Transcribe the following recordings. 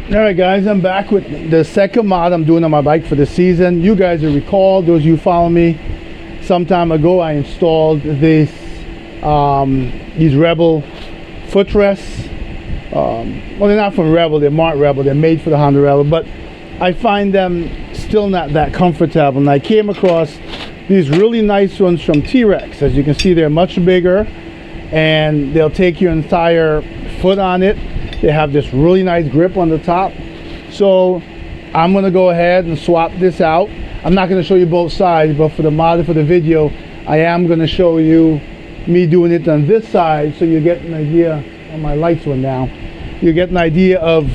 Alright guys, I'm back with the second mod I'm doing on my bike for the season. You guys will recall, those of you follow me, some time ago I installed these Rebel footrests. Well, they're not from Rebel, they're marked Rebel, they're made for the Honda Rebel, but I find them still not that comfortable. And I came across these really nice ones from T-Rex. As you can see, they're much bigger and they'll take your entire foot on it. They have this really nice grip on the top. So I'm gonna go ahead and swap this out. I'm not gonna show you both sides, but for the mod, for the video, I am gonna show you me doing it on this side, so you get an idea. Oh, my lights went down. You get an idea of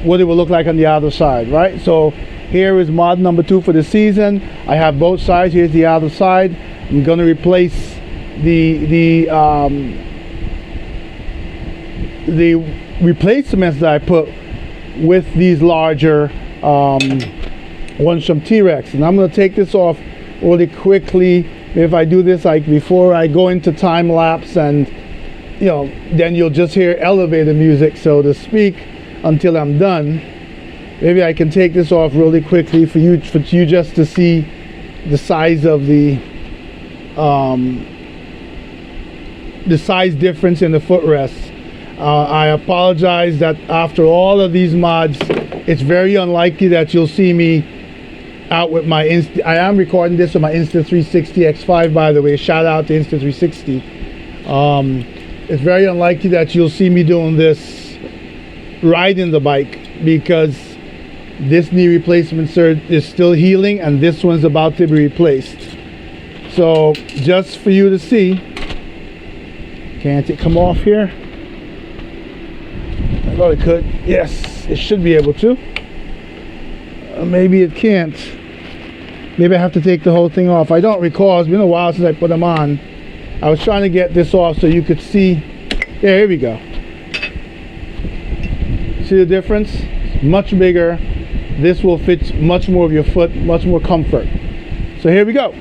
what it will look like on the other side, right? So here is mod number 2 for the season. I have both sides. Here's the other side. I'm gonna replace the replacements that I put with these larger ones from T-Rex, and I'm going to take this off really quickly. If I do this like before I go into time lapse, and you know, then you'll just hear elevator music, so to speak, until I'm done. Maybe I can take this off really quickly for you just to see the size of the size difference in the footrest. I apologize that after all of these mods, it's very unlikely that you'll see me out with my I am recording this with my Insta360 X5, by the way. Shout out to Insta360. It's very unlikely that you'll see me doing this riding the bike, because this knee replacement is still healing and this one's about to be replaced. So just for you to see, can't it come off here? I thought it could. Yes, it should be able to. Maybe it can't. Maybe I have to take the whole thing off. I don't recall. It's been a while since I put them on. I was trying to get this off so you could see. Yeah, here we go. See the difference? It's much bigger. This will fit much more of your foot, much more comfort. So here we go.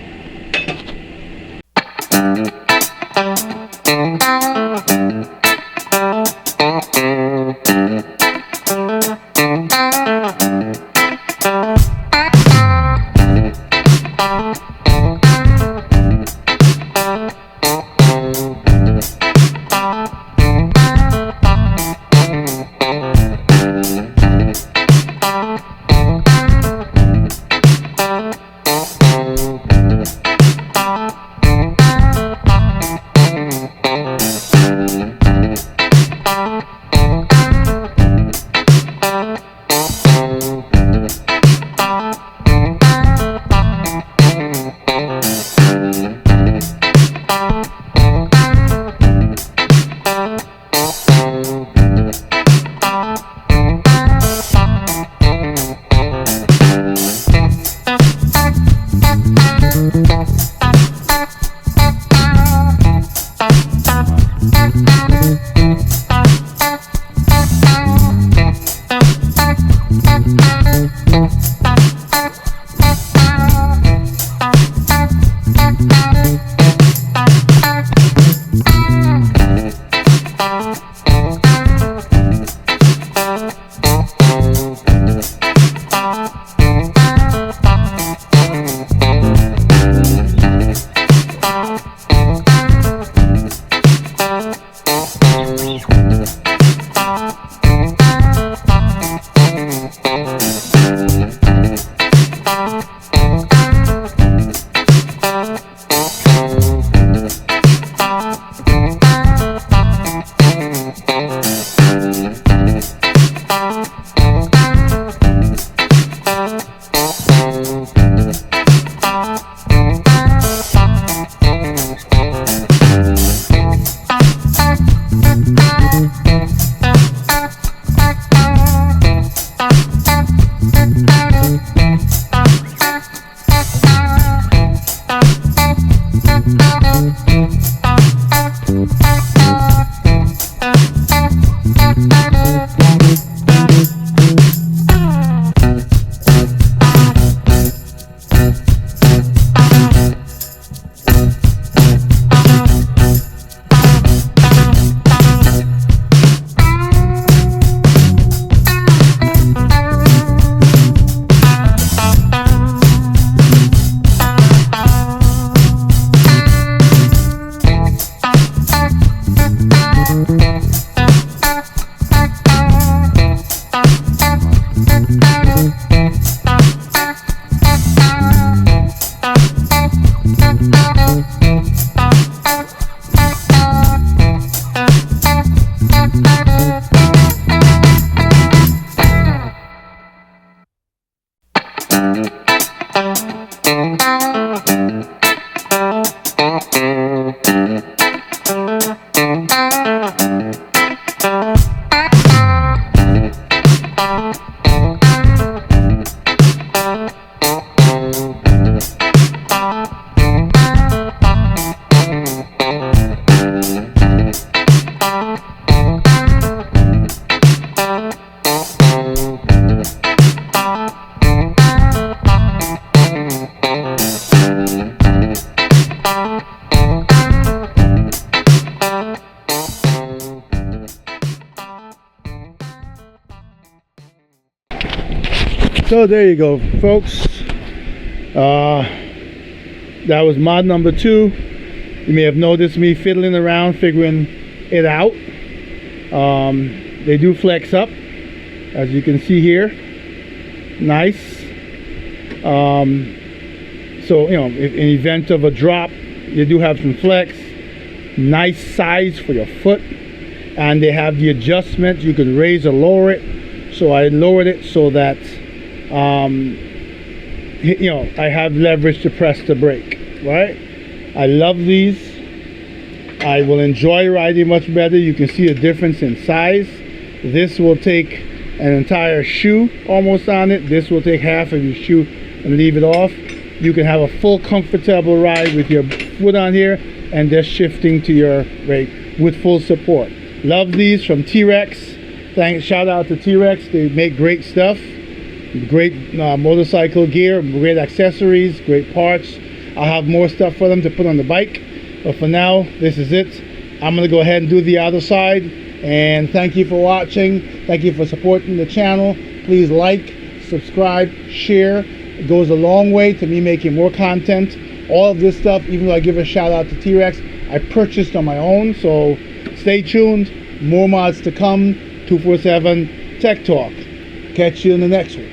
So there you go, folks. That was mod number 2. You may have noticed me fiddling around figuring it out. They do flex up, as you can see here. Nice. So, you know, in event of a drop, you do have some flex. Nice size for your foot. And they have the adjustment. You can raise or lower it. So I lowered it so that, you know, I have leverage to press the brake, right? I love these. I will enjoy riding much better. You can see a difference in size. This will take an entire shoe almost on it. This will take half of your shoe and leave it off. You can have a full comfortable ride with your foot on here and just shifting to your brake with full support. Love these from T-Rex. Thanks, shout out to T-Rex. They make great stuff. Great motorcycle gear, great accessories, great parts. I'll have more stuff for them to put on the bike. But for now, this is it. I'm going to go ahead and do the other side. And thank you for watching. Thank you for supporting the channel. Please like, subscribe, share. It goes a long way to me making more content. All of this stuff, even though I give a shout out to T-Rex, I purchased on my own. So stay tuned. More mods to come. 247 Tech Talk. Catch you in the next one.